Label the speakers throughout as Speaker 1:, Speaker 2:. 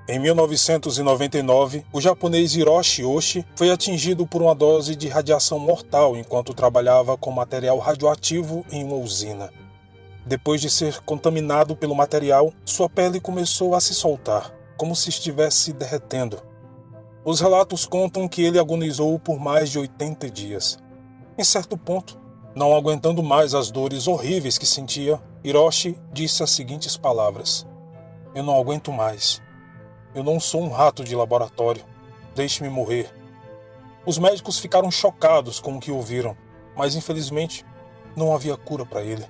Speaker 1: Em 1999, o japonês Hiroshi Oshii foi atingido por uma dose de radiação mortal enquanto trabalhava com material radioativo em uma usina. Depois de ser contaminado pelo material, sua pele começou a se soltar, como se estivesse derretendo. Os relatos contam que ele agonizou por mais de 80 dias. Em certo ponto, não aguentando mais as dores horríveis que sentia, Hiroshi disse as seguintes palavras: "Eu não aguento mais. Eu não sou um rato de laboratório. Deixe-me morrer." Os médicos ficaram chocados com o que ouviram, mas infelizmente não havia cura para ele.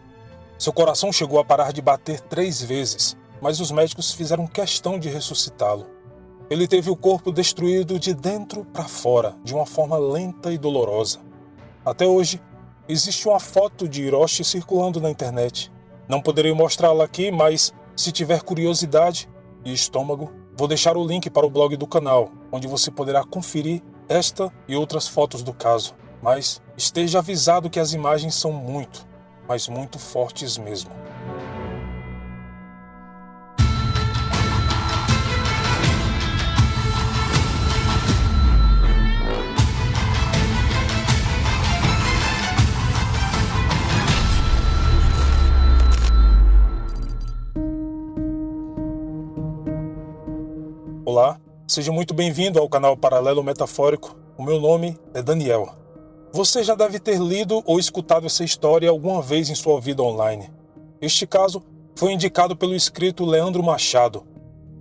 Speaker 1: Seu coração chegou a parar de bater 3 vezes, mas os médicos fizeram questão de ressuscitá-lo. Ele teve o corpo destruído de dentro para fora, de uma forma lenta e dolorosa. Até hoje, existe uma foto de Hiroshi circulando na internet. Não poderei mostrá-la aqui, mas se tiver curiosidade e estômago, vou deixar o link para o blog do canal, onde você poderá conferir esta e outras fotos do caso. Mas esteja avisado que as imagens são muito, mas muito fortes mesmo. Olá, seja muito bem-vindo ao canal Paralelo Metafórico. O meu nome é Daniel. Você já deve ter lido ou escutado essa história alguma vez em sua vida online. Este caso foi indicado pelo escrito Leandro Machado.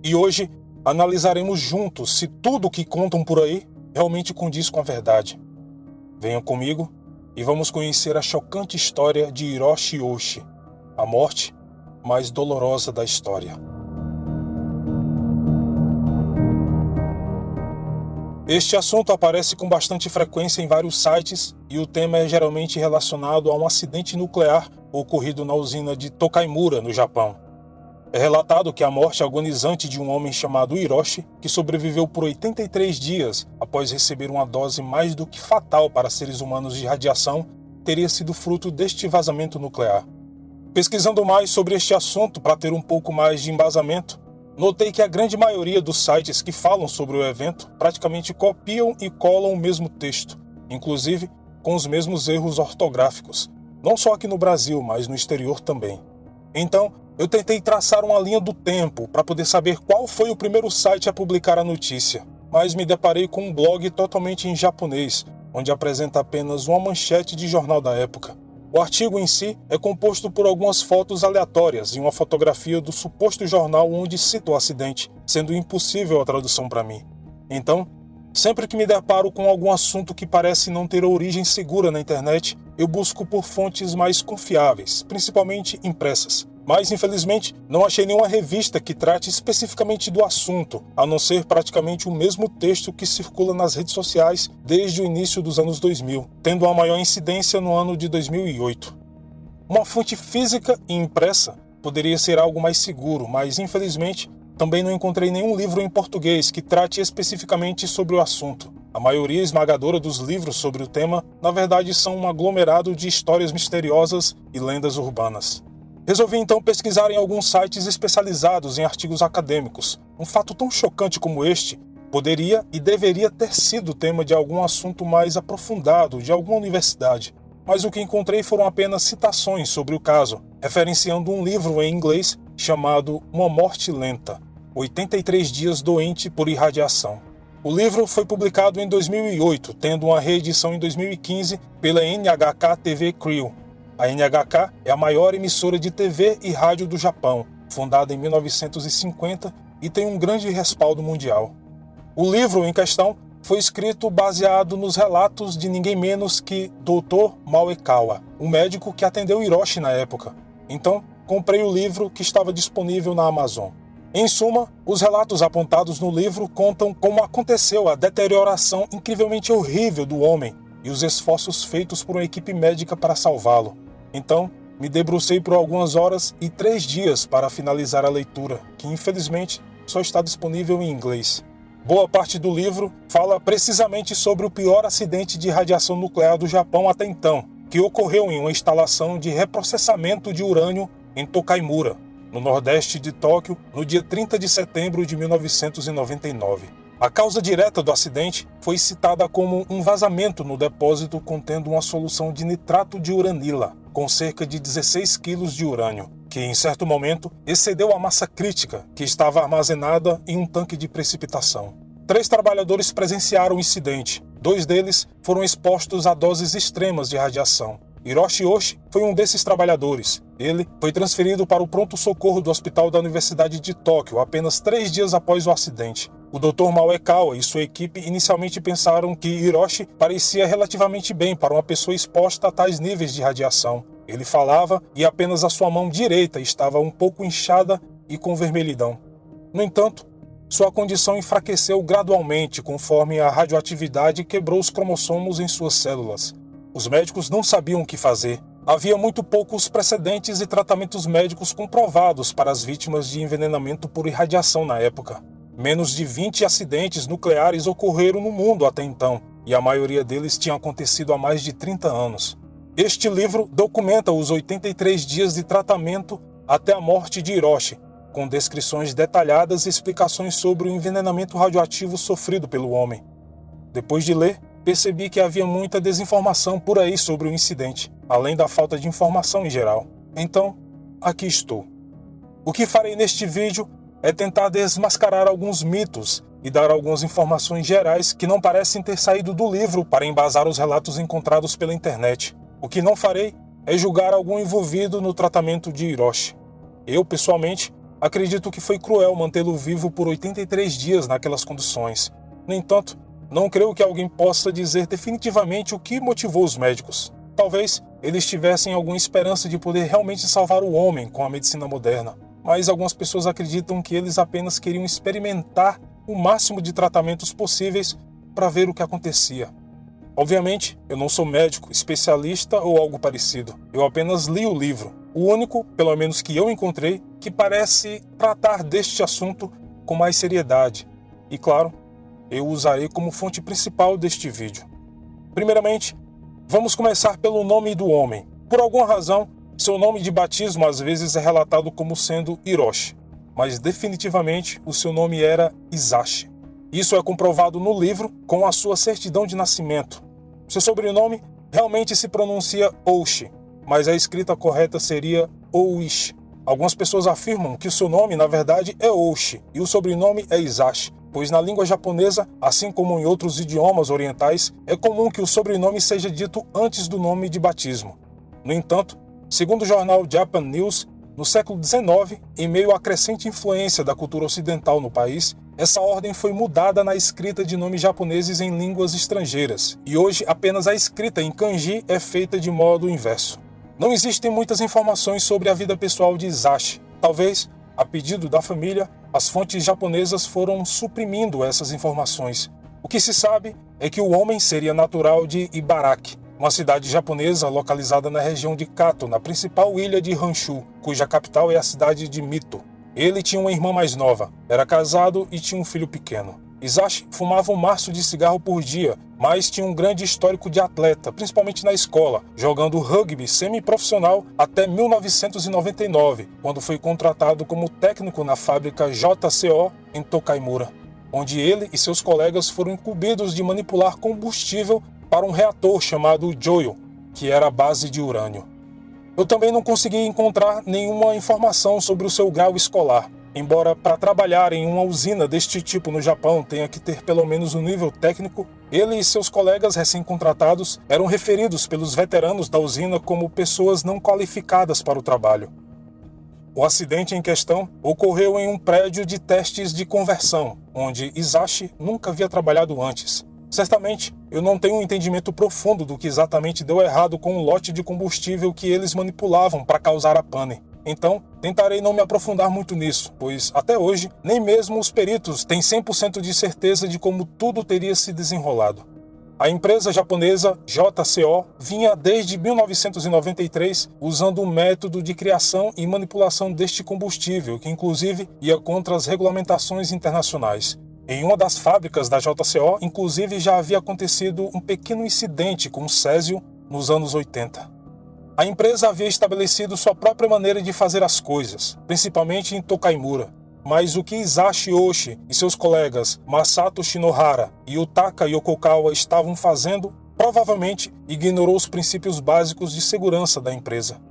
Speaker 1: E hoje analisaremos juntos se tudo o que contam por aí realmente condiz com a verdade. Venham comigo e vamos conhecer a chocante história de Hiroshi Oshii, a morte mais dolorosa da história. Este assunto aparece com bastante frequência em vários sites e o tema é geralmente relacionado a um acidente nuclear ocorrido na usina de Tokaimura, no Japão. É relatado que a morte agonizante de um homem chamado Hiroshi, que sobreviveu por 83 dias após receber uma dose mais do que fatal para seres humanos de radiação, teria sido fruto deste vazamento nuclear. Pesquisando mais sobre este assunto para ter um pouco mais de embasamento, notei que a grande maioria dos sites que falam sobre o evento praticamente copiam e colam o mesmo texto, inclusive com os mesmos erros ortográficos, não só aqui no Brasil, mas no exterior também. Então, eu tentei traçar uma linha do tempo para poder saber qual foi o primeiro site a publicar a notícia, mas me deparei com um blog totalmente em japonês, onde apresenta apenas uma manchete de jornal da época. O artigo em si é composto por algumas fotos aleatórias e uma fotografia do suposto jornal onde cita o acidente, sendo impossível a tradução para mim. Então, sempre que me deparo com algum assunto que parece não ter origem segura na internet, eu busco por fontes mais confiáveis, principalmente impressas. Mas, infelizmente, não achei nenhuma revista que trate especificamente do assunto, a não ser praticamente o mesmo texto que circula nas redes sociais desde o início dos anos 2000, tendo uma maior incidência no ano de 2008. Uma fonte física e impressa poderia ser algo mais seguro, mas, infelizmente, também não encontrei nenhum livro em português que trate especificamente sobre o assunto. A maioria esmagadora dos livros sobre o tema, na verdade, são um aglomerado de histórias misteriosas e lendas urbanas. Resolvi então pesquisar em alguns sites especializados em artigos acadêmicos. Um fato tão chocante como este poderia e deveria ter sido tema de algum assunto mais aprofundado de alguma universidade. Mas o que encontrei foram apenas citações sobre o caso, referenciando um livro em inglês chamado Uma Morte Lenta, 83 dias doente por irradiação. O livro foi publicado em 2008, tendo uma reedição em 2015 pela NHK TV Crew. A NHK é a maior emissora de TV e rádio do Japão, fundada em 1950 e tem um grande respaldo mundial. O livro em questão foi escrito baseado nos relatos de ninguém menos que Dr. Maekawa, o médico que atendeu Hiroshi na época. Então, comprei o livro que estava disponível na Amazon. Em suma, os relatos apontados no livro contam como aconteceu a deterioração incrivelmente horrível do homem e os esforços feitos por uma equipe médica para salvá-lo. Então, me debrucei por algumas horas e 3 dias para finalizar a leitura, que infelizmente só está disponível em inglês. Boa parte do livro fala precisamente sobre o pior acidente de radiação nuclear do Japão até então, que ocorreu em uma instalação de reprocessamento de urânio em Tokaimura. no nordeste de Tóquio, no dia 30 de setembro de 1999. A causa direta do acidente foi citada como um vazamento no depósito contendo uma solução de nitrato de uranila, com cerca de 16 quilos de urânio, que em certo momento excedeu a massa crítica que estava armazenada em um tanque de precipitação. 3 trabalhadores presenciaram o incidente. 2 deles foram expostos a doses extremas de radiação. Hiroshi Oshi foi um desses trabalhadores. Ele foi transferido para o pronto-socorro do Hospital da Universidade de Tóquio apenas 3 dias após o acidente. O Dr. Maekawa e sua equipe inicialmente pensaram que Hiroshi parecia relativamente bem para uma pessoa exposta a tais níveis de radiação. Ele falava e apenas a sua mão direita estava um pouco inchada e com vermelhidão. No entanto, sua condição enfraqueceu gradualmente conforme a radioatividade quebrou os cromossomos em suas células. Os médicos não sabiam o que fazer. Havia muito poucos precedentes e tratamentos médicos comprovados para as vítimas de envenenamento por irradiação na época. Menos de 20 acidentes nucleares ocorreram no mundo até então, e a maioria deles tinha acontecido há mais de 30 anos. Este livro documenta os 83 dias de tratamento até a morte de Hiroshi, com descrições detalhadas e explicações sobre o envenenamento radioativo sofrido pelo homem. Depois de ler, percebi que havia muita desinformação por aí sobre o incidente, além da falta de informação em geral. Então, aqui estou. O que farei neste vídeo é tentar desmascarar alguns mitos e dar algumas informações gerais que não parecem ter saído do livro para embasar os relatos encontrados pela internet. O que não farei é julgar algum envolvido no tratamento de Hiroshi. Eu, pessoalmente, acredito que foi cruel mantê-lo vivo por 83 dias naquelas condições. No entanto, não creio que alguém possa dizer definitivamente o que motivou os médicos. Talvez eles tivessem alguma esperança de poder realmente salvar o homem com a medicina moderna, mas algumas pessoas acreditam que eles apenas queriam experimentar o máximo de tratamentos possíveis para ver o que acontecia. Obviamente, eu não sou médico, especialista ou algo parecido. Eu apenas li o livro, o único, pelo menos que eu encontrei, que parece tratar deste assunto com mais seriedade. E claro, eu usarei como fonte principal deste vídeo. Primeiramente, vamos começar pelo nome do homem. Por alguma razão, seu nome de batismo às vezes é relatado como sendo Hiroshi, mas definitivamente o seu nome era Isashi. Isso é comprovado no livro com a sua certidão de nascimento. Seu sobrenome realmente se pronuncia Oshi, mas a escrita correta seria Oishi. Algumas pessoas afirmam que o seu nome, na verdade, é Oshi e o sobrenome é Isashi, pois na língua japonesa, assim como em outros idiomas orientais, é comum que o sobrenome seja dito antes do nome de batismo. No entanto, segundo o jornal Japan News, no século XIX, em meio à crescente influência da cultura ocidental no país, essa ordem foi mudada na escrita de nomes japoneses em línguas estrangeiras, e hoje apenas a escrita em kanji é feita de modo inverso. Não existem muitas informações sobre a vida pessoal de Isashi. Talvez, a pedido da família, as fontes japonesas foram suprimindo essas informações. O que se sabe é que o homem seria natural de Ibaraki, uma cidade japonesa localizada na região de Kato, na principal ilha de Honshu, cuja capital é a cidade de Mito. Ele tinha uma irmã mais nova, era casado e tinha um filho pequeno. Isashi fumava um maço de cigarro por dia, mas tinha um grande histórico de atleta, principalmente na escola, jogando rugby semi-profissional até 1999, quando foi contratado como técnico na fábrica JCO em Tokaimura, onde ele e seus colegas foram incumbidos de manipular combustível para um reator chamado Joyo, que era a base de urânio. Eu também não consegui encontrar nenhuma informação sobre o seu grau escolar. Embora para trabalhar em uma usina deste tipo no Japão tenha que ter pelo menos um nível técnico, ele e seus colegas recém-contratados eram referidos pelos veteranos da usina como pessoas não qualificadas para o trabalho. O acidente em questão ocorreu em um prédio de testes de conversão, onde Isashi nunca havia trabalhado antes. Certamente, eu não tenho um entendimento profundo do que exatamente deu errado com o lote de combustível que eles manipulavam para causar a pane. Então, tentarei não me aprofundar muito nisso, pois, até hoje, nem mesmo os peritos têm 100% de certeza de como tudo teria se desenrolado. A empresa japonesa JCO vinha desde 1993 usando um método de criação e manipulação deste combustível, que inclusive ia contra as regulamentações internacionais. Em uma das fábricas da JCO, inclusive, já havia acontecido um pequeno incidente com o césio nos anos 80. A empresa havia estabelecido sua própria maneira de fazer as coisas, principalmente em Tokaimura. Mas o que Hisashi Oshi e seus colegas Masato Shinohara e Yutaka Yokokawa estavam fazendo provavelmente ignorou os princípios básicos de segurança da empresa.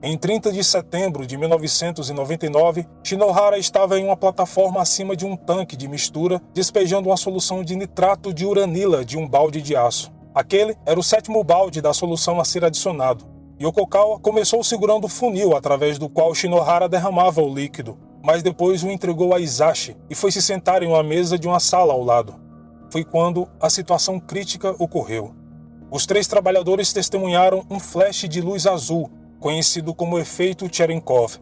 Speaker 1: Em 30 de setembro de 1999, Shinohara estava em uma plataforma acima de um tanque de mistura, despejando uma solução de nitrato de uranila de um balde de aço. Aquele era o 7º balde da solução a ser adicionado. Yokokawa começou segurando o funil através do qual Shinohara derramava o líquido, mas depois o entregou a Hisashi e foi se sentar em uma mesa de uma sala ao lado. Foi quando a situação crítica ocorreu. Os 3 trabalhadores testemunharam um flash de luz azul, conhecido como efeito Cherenkov.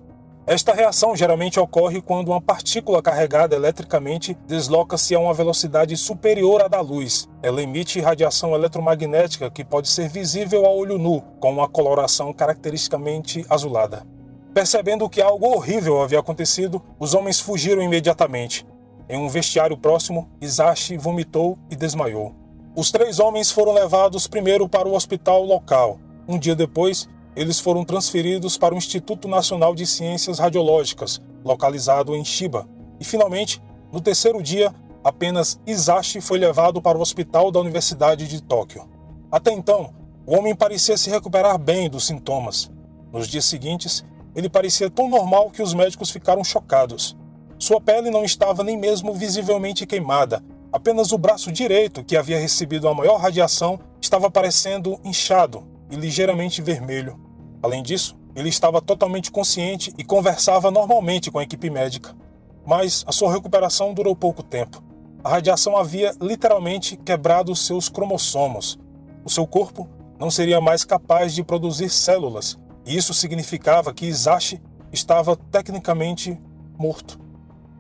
Speaker 1: Esta reação geralmente ocorre quando uma partícula carregada eletricamente desloca-se a uma velocidade superior à da luz. Ela emite radiação eletromagnética que pode ser visível a olho nu, com uma coloração caracteristicamente azulada. Percebendo que algo horrível havia acontecido, os homens fugiram imediatamente. Em um vestiário próximo, Hisashi vomitou e desmaiou. Os 3 homens foram levados primeiro para o hospital local. Um dia depois, eles foram transferidos para o Instituto Nacional de Ciências Radiológicas, localizado em Chiba. E, finalmente, no 3º dia, apenas Hisashi foi levado para o hospital da Universidade de Tóquio. Até então, o homem parecia se recuperar bem dos sintomas. Nos dias seguintes, ele parecia tão normal que os médicos ficaram chocados. Sua pele não estava nem mesmo visivelmente queimada. Apenas o braço direito, que havia recebido a maior radiação, estava parecendo inchado e ligeiramente vermelho. Além disso, ele estava totalmente consciente e conversava normalmente com a equipe médica. Mas a sua recuperação durou pouco tempo. A radiação havia literalmente quebrado seus cromossomos. O seu corpo não seria mais capaz de produzir células, e isso significava que Hisashi estava tecnicamente morto.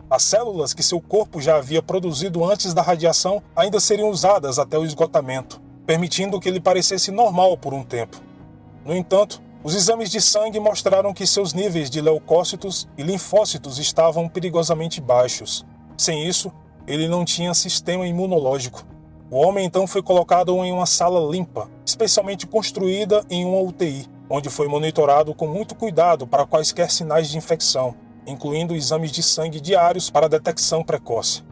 Speaker 1: As células que seu corpo já havia produzido antes da radiação ainda seriam usadas até o esgotamento, permitindo que ele parecesse normal por um tempo. No entanto, os exames de sangue mostraram que seus níveis de leucócitos e linfócitos estavam perigosamente baixos. Sem isso, ele não tinha sistema imunológico. O homem então foi colocado em uma sala limpa, especialmente construída em uma UTI, onde foi monitorado com muito cuidado para quaisquer sinais de infecção, incluindo exames de sangue diários para detecção precoce.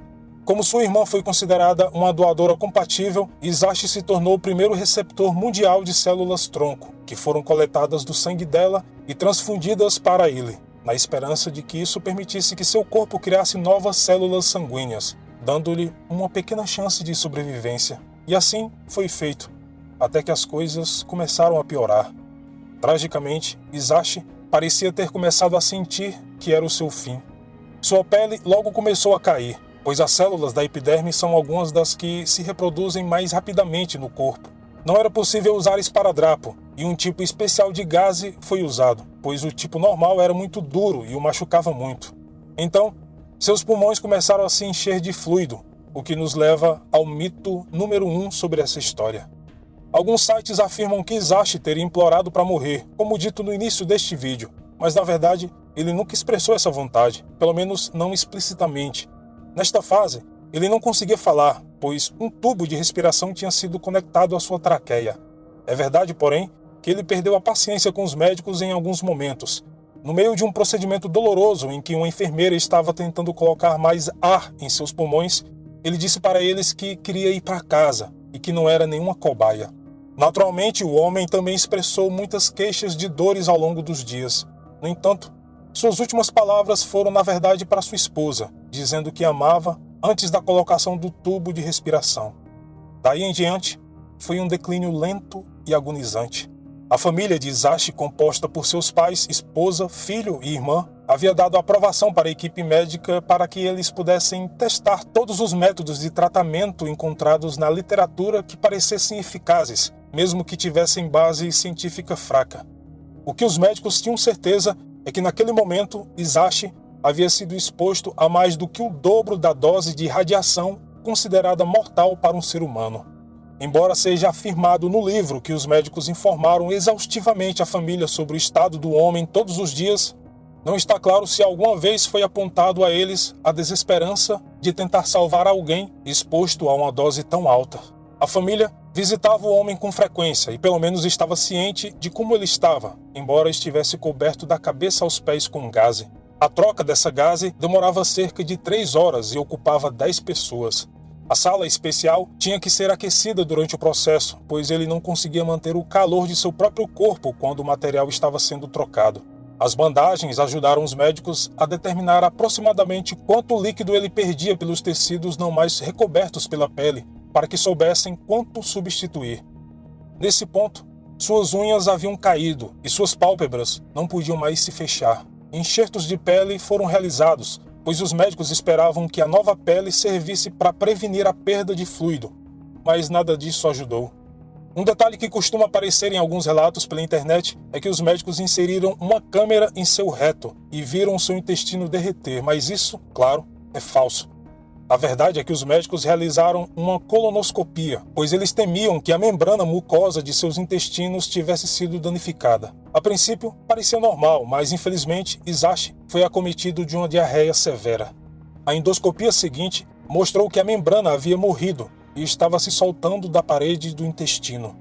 Speaker 1: Como sua irmã foi considerada uma doadora compatível, Hisashi se tornou o primeiro receptor mundial de células-tronco, que foram coletadas do sangue dela e transfundidas para ele, na esperança de que isso permitisse que seu corpo criasse novas células sanguíneas, dando-lhe uma pequena chance de sobrevivência. E assim foi feito, até que as coisas começaram a piorar. Tragicamente, Hisashi parecia ter começado a sentir que era o seu fim. Sua pele logo começou a cair, pois as células da epiderme são algumas das que se reproduzem mais rapidamente no corpo. Não era possível usar esparadrapo, e um tipo especial de gaze foi usado, pois o tipo normal era muito duro e o machucava muito. Então, seus pulmões começaram a se encher de fluido, o que nos leva ao mito número 1 sobre essa história. Alguns sites afirmam que Hisashi teria implorado para morrer, como dito no início deste vídeo, mas na verdade ele nunca expressou essa vontade, pelo menos não explicitamente. Nesta fase, ele não conseguia falar, pois um tubo de respiração tinha sido conectado à sua traqueia. É verdade, porém, que ele perdeu a paciência com os médicos em alguns momentos. No meio de um procedimento doloroso em que uma enfermeira estava tentando colocar mais ar em seus pulmões, ele disse para eles que queria ir para casa e que não era nenhuma cobaia. Naturalmente, o homem também expressou muitas queixas de dores ao longo dos dias. No entanto, suas últimas palavras foram, na verdade, para sua esposa, dizendo que amava antes da colocação do tubo de respiração. Daí em diante, foi um declínio lento e agonizante. A família de Hisashi, composta por seus pais, esposa, filho e irmã, havia dado aprovação para a equipe médica para que eles pudessem testar todos os métodos de tratamento encontrados na literatura que parecessem eficazes, mesmo que tivessem base científica fraca. O que os médicos tinham certeza é que naquele momento Hisashi havia sido exposto a mais do que o dobro da dose de radiação considerada mortal para um ser humano. Embora seja afirmado no livro que os médicos informaram exaustivamente a família sobre o estado do homem todos os dias, não está claro se alguma vez foi apontado a eles a desesperança de tentar salvar alguém exposto a uma dose tão alta. A família visitava o homem com frequência e pelo menos estava ciente de como ele estava, embora estivesse coberto da cabeça aos pés com gaze. A troca dessa gaze demorava cerca de 3 horas e ocupava 10 pessoas. A sala especial tinha que ser aquecida durante o processo, pois ele não conseguia manter o calor de seu próprio corpo quando o material estava sendo trocado. As bandagens ajudaram os médicos a determinar aproximadamente quanto líquido ele perdia pelos tecidos não mais recobertos pela pele, para que soubessem quanto substituir. Nesse ponto, suas unhas haviam caído e suas pálpebras não podiam mais se fechar. Enxertos de pele foram realizados, pois os médicos esperavam que a nova pele servisse para prevenir a perda de fluido, mas nada disso ajudou. Um detalhe que costuma aparecer em alguns relatos pela internet é que os médicos inseriram uma câmera em seu reto e viram seu intestino derreter, mas isso, claro, é falso. A verdade é que os médicos realizaram uma colonoscopia, pois eles temiam que a membrana mucosa de seus intestinos tivesse sido danificada. A princípio, parecia normal, mas infelizmente, Hisashi foi acometido de uma diarreia severa. A endoscopia seguinte mostrou que a membrana havia morrido e estava se soltando da parede do intestino.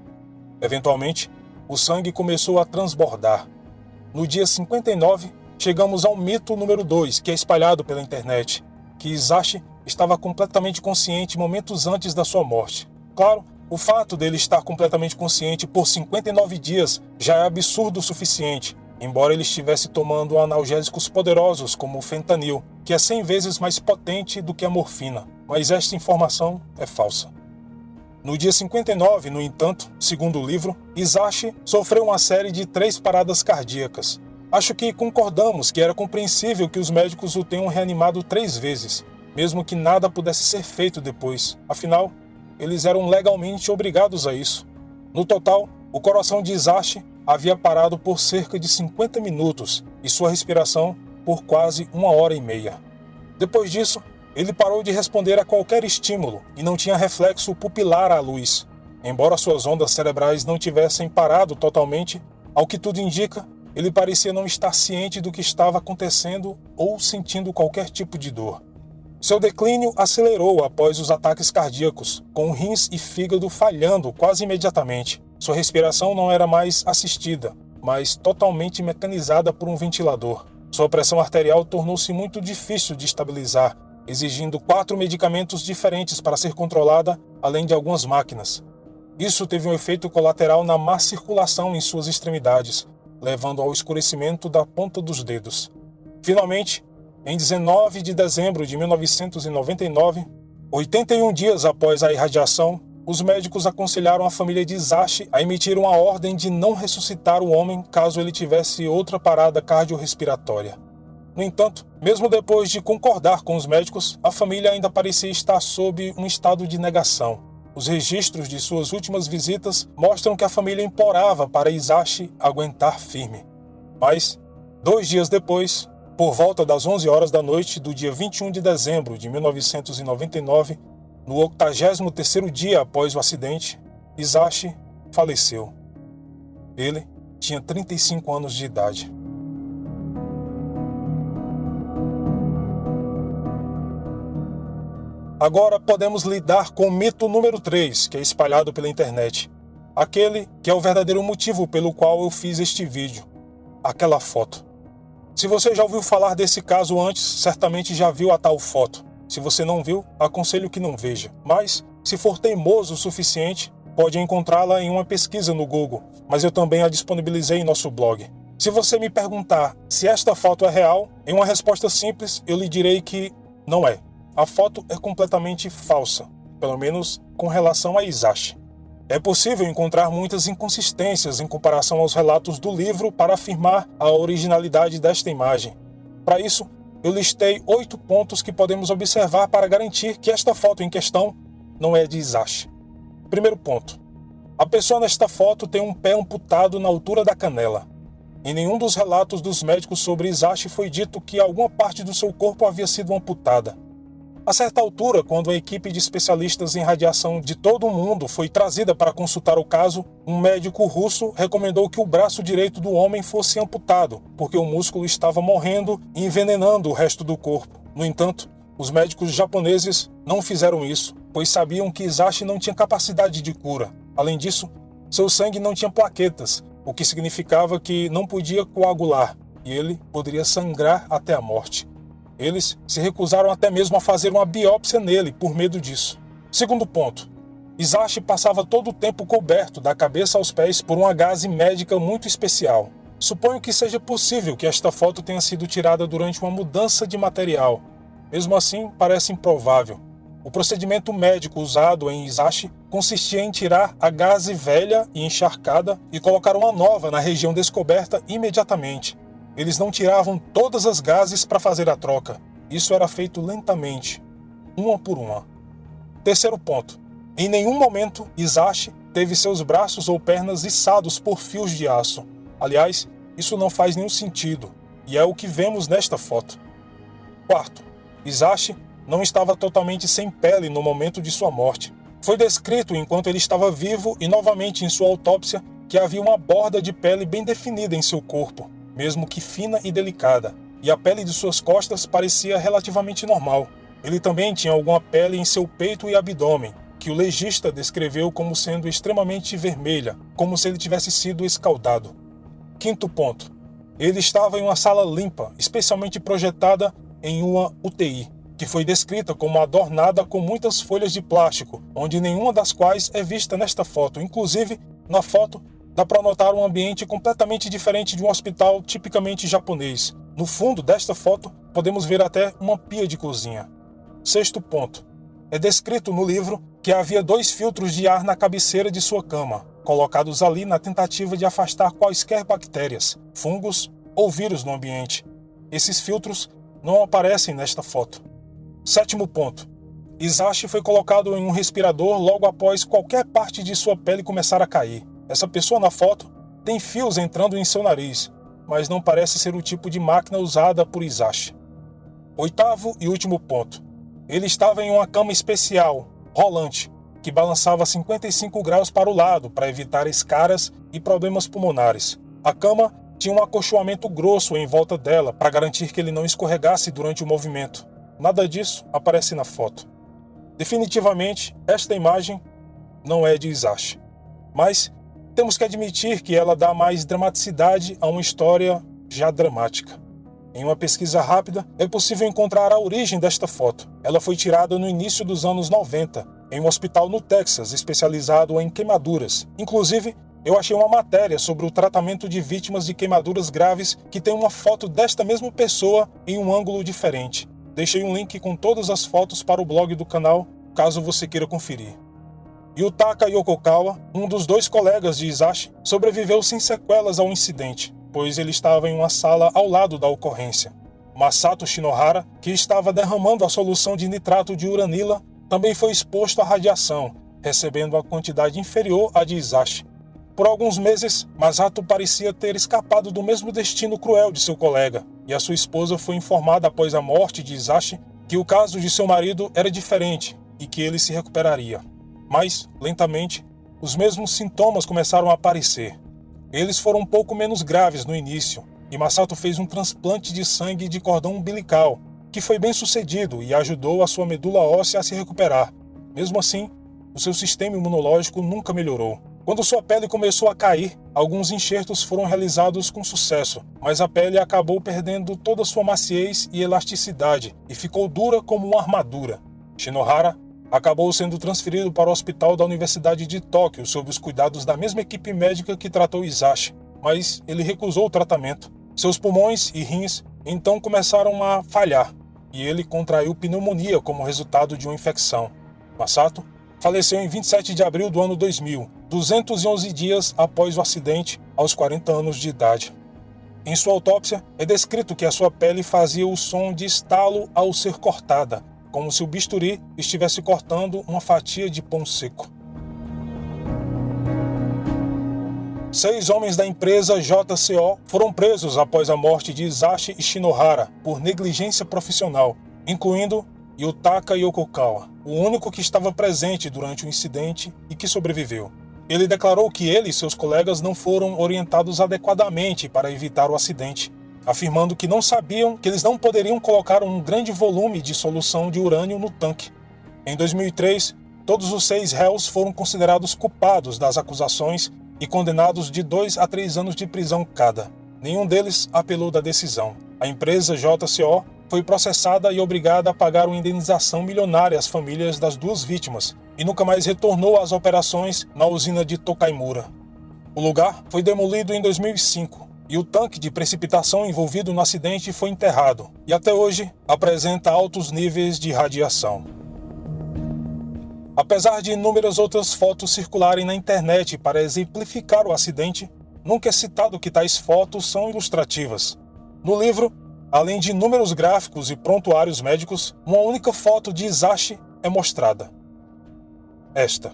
Speaker 1: Eventualmente, o sangue começou a transbordar. No dia 59, chegamos ao mito número 2, que é espalhado pela internet, que Hisashi estava completamente consciente momentos antes da sua morte. Claro, o fato dele estar completamente consciente por 59 dias já é absurdo o suficiente, embora ele estivesse tomando analgésicos poderosos como o fentanil, que é 100 vezes mais potente do que a morfina, mas esta informação é falsa. No dia 59, no entanto, segundo o livro, Hisashi sofreu uma série de 3 paradas cardíacas. Acho que concordamos que era compreensível que os médicos o tenham reanimado 3 vezes, mesmo que nada pudesse ser feito depois. Afinal, eles eram legalmente obrigados a isso. No total, o coração de Hisashi havia parado por cerca de 50 minutos e sua respiração por quase 1h30. Depois disso, ele parou de responder a qualquer estímulo e não tinha reflexo pupilar à luz. Embora suas ondas cerebrais não tivessem parado totalmente, ao que tudo indica, ele parecia não estar ciente do que estava acontecendo ou sentindo qualquer tipo de dor. Seu declínio acelerou após os ataques cardíacos, com rins e fígado falhando quase imediatamente. Sua respiração não era mais assistida, mas totalmente mecanizada por um ventilador. Sua pressão arterial tornou-se muito difícil de estabilizar, exigindo 4 medicamentos diferentes para ser controlada, além de algumas máquinas. Isso teve um efeito colateral na má circulação em suas extremidades, levando ao escurecimento da ponta dos dedos. Finalmente, em 19 de dezembro de 1999, 81 dias após a irradiação, os médicos aconselharam a família de Hisashi a emitir uma ordem de não ressuscitar o homem caso ele tivesse outra parada cardiorrespiratória. No entanto, mesmo depois de concordar com os médicos, a família ainda parecia estar sob um estado de negação. Os registros de suas últimas visitas mostram que a família implorava para Hisashi aguentar firme. Mas, 2 dias depois, por volta das 11 horas da noite do dia 21 de dezembro de 1999, no 83º dia após o acidente, Hisashi faleceu. Ele tinha 35 anos de idade. Agora podemos lidar com o mito número 3, que é espalhado pela internet. Aquele que é o verdadeiro motivo pelo qual eu fiz este vídeo. Aquela foto. Se você já ouviu falar desse caso antes, certamente já viu a tal foto. Se você não viu, aconselho que não veja. Mas, se for teimoso o suficiente, pode encontrá-la em uma pesquisa no Google. Mas eu também a disponibilizei em nosso blog. Se você me perguntar se esta foto é real, em uma resposta simples, eu lhe direi que não é. A foto é completamente falsa, pelo menos com relação a Hisashi. É possível encontrar muitas inconsistências em comparação aos relatos do livro para afirmar a originalidade desta imagem. Para isso, eu listei 8 pontos que podemos observar para garantir que esta foto em questão não é de Hisashi. Primeiro ponto. A pessoa nesta foto tem um pé amputado na altura da canela. Em nenhum dos relatos dos médicos sobre Hisashi foi dito que alguma parte do seu corpo havia sido amputada. A certa altura, quando a equipe de especialistas em radiação de todo o mundo foi trazida para consultar o caso, um médico russo recomendou que o braço direito do homem fosse amputado, porque o músculo estava morrendo e envenenando o resto do corpo. No entanto, os médicos japoneses não fizeram isso, pois sabiam que Hisashi não tinha capacidade de cura. Além disso, seu sangue não tinha plaquetas, o que significava que não podia coagular e ele poderia sangrar até a morte. Eles se recusaram até mesmo a fazer uma biópsia nele por medo disso. Segundo ponto, Isashi passava todo o tempo coberto da cabeça aos pés por uma gaze médica muito especial. Suponho que seja possível que esta foto tenha sido tirada durante uma mudança de material. Mesmo assim, parece improvável. O procedimento médico usado em Isashi consistia em tirar a gaze velha e encharcada e colocar uma nova na região descoberta imediatamente. Eles não tiravam todas as gases para fazer a troca. Isso era feito lentamente, uma por uma. Terceiro ponto. Em nenhum momento Isashi teve seus braços ou pernas içados por fios de aço. Aliás, isso não faz nenhum sentido, e é o que vemos nesta foto. Quarto. Isashi não estava totalmente sem pele no momento de sua morte. Foi descrito enquanto ele estava vivo e novamente em sua autópsia que havia uma borda de pele bem definida em seu corpo, mesmo que fina e delicada, e a pele de suas costas parecia relativamente normal. Ele também tinha alguma pele em seu peito e abdômen, que o legista descreveu como sendo extremamente vermelha, como se ele tivesse sido escaldado. Quinto ponto. Ele estava em uma sala limpa, especialmente projetada em uma UTI, que foi descrita como adornada com muitas folhas de plástico, onde nenhuma das quais é vista nesta foto. Inclusive, na foto, dá para notar um ambiente completamente diferente de um hospital tipicamente japonês. No fundo desta foto, podemos ver até uma pia de cozinha. Sexto ponto. É descrito no livro que havia 2 filtros de ar na cabeceira de sua cama, colocados ali na tentativa de afastar quaisquer bactérias, fungos ou vírus no ambiente. Esses filtros não aparecem nesta foto. Sétimo ponto. Isashi foi colocado em um respirador logo após qualquer parte de sua pele começar a cair. Essa pessoa na foto tem fios entrando em seu nariz, mas não parece ser o tipo de máquina usada por Isashi. Oitavo e último ponto. Ele estava em uma cama especial, rolante, que balançava 55 graus para o lado para evitar escaras e problemas pulmonares. A cama tinha um acolchoamento grosso em volta dela para garantir que ele não escorregasse durante o movimento. Nada disso aparece na foto. Definitivamente, esta imagem não é de Isashi. Mas temos que admitir que ela dá mais dramaticidade a uma história já dramática. Em uma pesquisa rápida, é possível encontrar a origem desta foto. Ela foi tirada no início dos anos 90, em um hospital no Texas, especializado em queimaduras. Inclusive, eu achei uma matéria sobre o tratamento de vítimas de queimaduras graves que tem uma foto desta mesma pessoa em um ângulo diferente. Deixei um link com todas as fotos para o blog do canal, caso você queira conferir. Yutaka Yokokawa, um dos 2 colegas de Isashi, sobreviveu sem sequelas ao incidente, pois ele estava em uma sala ao lado da ocorrência. Masato Shinohara, que estava derramando a solução de nitrato de uranila, também foi exposto à radiação, recebendo uma quantidade inferior à de Isashi. Por alguns meses, Masato parecia ter escapado do mesmo destino cruel de seu colega, e a sua esposa foi informada após a morte de Isashi que o caso de seu marido era diferente e que ele se recuperaria. Mas, lentamente, os mesmos sintomas começaram a aparecer. Eles foram um pouco menos graves no início, e Masato fez um transplante de sangue de cordão umbilical, que foi bem sucedido e ajudou a sua medula óssea a se recuperar. Mesmo assim, o seu sistema imunológico nunca melhorou. Quando sua pele começou a cair, alguns enxertos foram realizados com sucesso, mas a pele acabou perdendo toda sua maciez e elasticidade e ficou dura como uma armadura. Shinohara acabou sendo transferido para o hospital da Universidade de Tóquio sob os cuidados da mesma equipe médica que tratou Isashi, mas ele recusou o tratamento. Seus pulmões e rins então começaram a falhar e ele contraiu pneumonia como resultado de uma infecção. Masato faleceu em 27 de abril do ano 2000, 211 dias após o acidente, aos 40 anos de idade. Em sua autópsia, é descrito que a sua pele fazia o som de estalo ao ser cortada, como se o bisturi estivesse cortando uma fatia de pão seco. 6 homens da empresa JCO foram presos após a morte de Isashi e Shinohara por negligência profissional, incluindo Yutaka Yokokawa, o único que estava presente durante o incidente e que sobreviveu. Ele declarou que ele e seus colegas não foram orientados adequadamente para evitar o acidente, afirmando que não sabiam que eles não poderiam colocar um grande volume de solução de urânio no tanque. Em 2003, todos os 6 réus foram considerados culpados das acusações e condenados de 2 a 3 anos de prisão cada. Nenhum deles apelou da decisão. A empresa JCO foi processada e obrigada a pagar uma indenização milionária às famílias das 2 vítimas e nunca mais retornou às operações na usina de Tokaimura. O lugar foi demolido em 2005 e o tanque de precipitação envolvido no acidente foi enterrado e até hoje apresenta altos níveis de radiação. Apesar de inúmeras outras fotos circularem na internet para exemplificar o acidente, nunca é citado que tais fotos são ilustrativas. No livro, além de inúmeros gráficos e prontuários médicos, uma única foto de Hisashi é mostrada. Esta.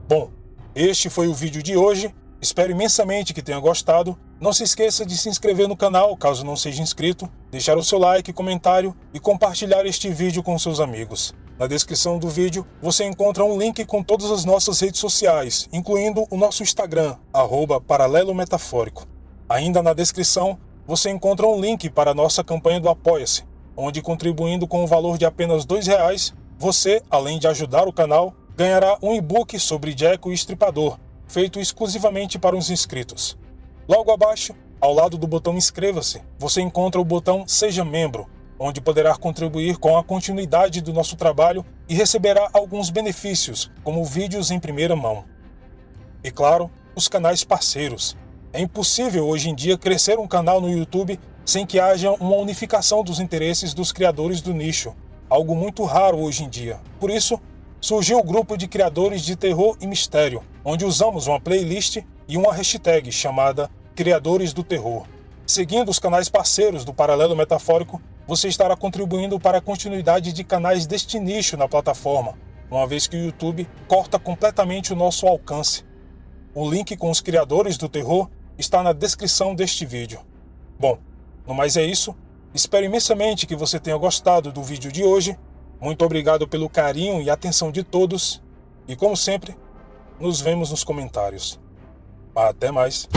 Speaker 1: Bom, este foi o vídeo de hoje. Espero imensamente que tenha gostado. Não se esqueça de se inscrever no canal, caso não seja inscrito, deixar o seu like, comentário e compartilhar este vídeo com seus amigos. Na descrição do vídeo você encontra um link com todas as nossas redes sociais, incluindo o nosso Instagram, @paralelometafórico. Ainda na descrição você encontra um link para a nossa campanha do Apoia-se, onde contribuindo com o valor de apenas R$2, você, além de ajudar o canal, ganhará um e-book sobre Jack o Estripador, feito exclusivamente para os inscritos. Logo abaixo, ao lado do botão Inscreva-se, você encontra o botão Seja Membro, onde poderá contribuir com a continuidade do nosso trabalho e receberá alguns benefícios, como vídeos em primeira mão. E claro, os canais parceiros. É impossível hoje em dia crescer um canal no YouTube sem que haja uma unificação dos interesses dos criadores do nicho, algo muito raro hoje em dia. Por isso, surgiu o grupo de criadores de terror e mistério, onde usamos uma playlist e uma hashtag chamada Criadores do Terror. Seguindo os canais parceiros do Paralelo Metafórico, você estará contribuindo para a continuidade de canais deste nicho na plataforma, uma vez que o YouTube corta completamente o nosso alcance. O link com os Criadores do Terror está na descrição deste vídeo. Bom, no mais é isso. Espero imensamente que você tenha gostado do vídeo de hoje. Muito obrigado pelo carinho e atenção de todos. E como sempre, nos vemos nos comentários. Até mais.